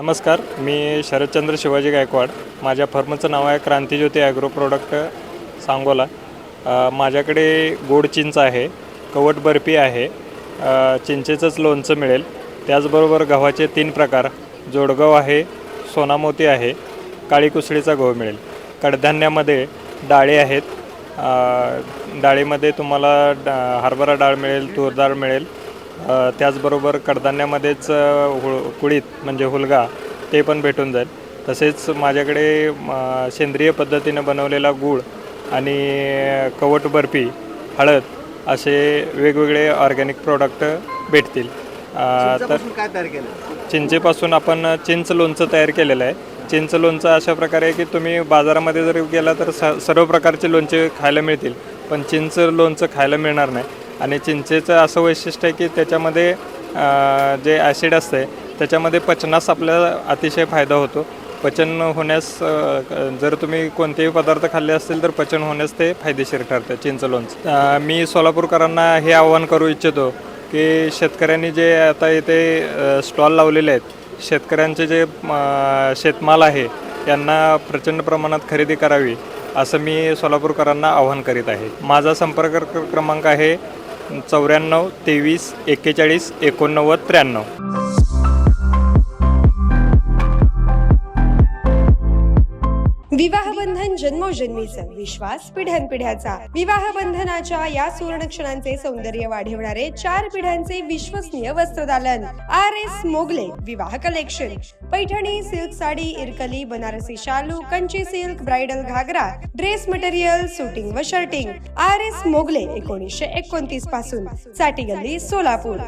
नमस्कार, मी शरदचंद्र शिवाजी गायकवाड. माझ्या फर्मचं नाव आहे क्रांतिज्योती ॲग्रो प्रोडक्ट सांगोला. माझ्याकडे गोड चिंच आहे, कवट बर्फी आहे, चिंचेचंच लोणचं मिळेल. त्याचबरोबर गव्हाचे 3 प्रकार, जोडगव आहे, सोनामोती आहे, काळी कुसळीचा गहू मिळेल. कडधान्यामध्ये डाळी आहेत. डाळीमध्ये तुम्हाला हरभरा डाळ मिळेल, तूर डाळ मिळेल. त्याचबरोबर कडधान्यामध्येच कुळीत म्हणजे हुलगा ते पण भेटून जाईल. तसेच माझ्याकडे सेंद्रिय पद्धतीनं बनवलेला गूळ आणि कवट बर्फी, हळद असे वेगवेगळे ऑर्गॅनिक प्रोडक्ट भेटतील. तर काय तयार केलं? चिंचेपासून आपण चिंच लोणचं तयार केलेलं आहे. चिंच लोणचं अशा प्रकारे आहे की तुम्ही बाजारामध्ये जर गेला तर सर्व प्रकारचे लोणचे खायला मिळतील, पण चिंच लोणचं खायला मिळणार नाही. आणि चिंचेचं असं वैशिष्ट्य आहे की त्याच्यामध्ये जे ॲसिड असते त्याच्यामध्ये पचनास आपल्याला अतिशय फायदा होतो. पचन होण्यास जर तुम्ही कोणतेही पदार्थ खाल्ले असतील तर पचन होण्यास ते फायदेशीर ठरतं चिंच लोणचं. मी सोलापूरकरांना हे आवाहन करू इच्छितो की शेतकऱ्यांनी जे आता इथे स्टॉल लावलेले आहेत, शेतकऱ्यांचे जे शेतमाल आहे यांना प्रचंड प्रमाणात खरेदी करावी असं मी सोलापूरकरांना आवाहन करीत आहे. माझा संपर्क क्रमांक आहे 94 23 41 89 93. विवाह बंधन जन्मोजन्मीचं, विश्वास पिढ्यानपिढ्याचा. विवाह बंधनाच्या या सुवर्ण क्षणांचे सौंदर्य वाढवणारे 4 पिढ्यांचे विश्वसनीय वस्त्रदालन RS मोगले विवाह कलेक्शन. पैठणी, सिल्क साडी, इरकली, बनारसी शालू, कंची सिल्क, ब्राइडल घागरा, ड्रेस मटेरियल, सुटिंग व शर्टिंग. RS मोगले 1929 पासून, साठी गल्ली, सोलापूर.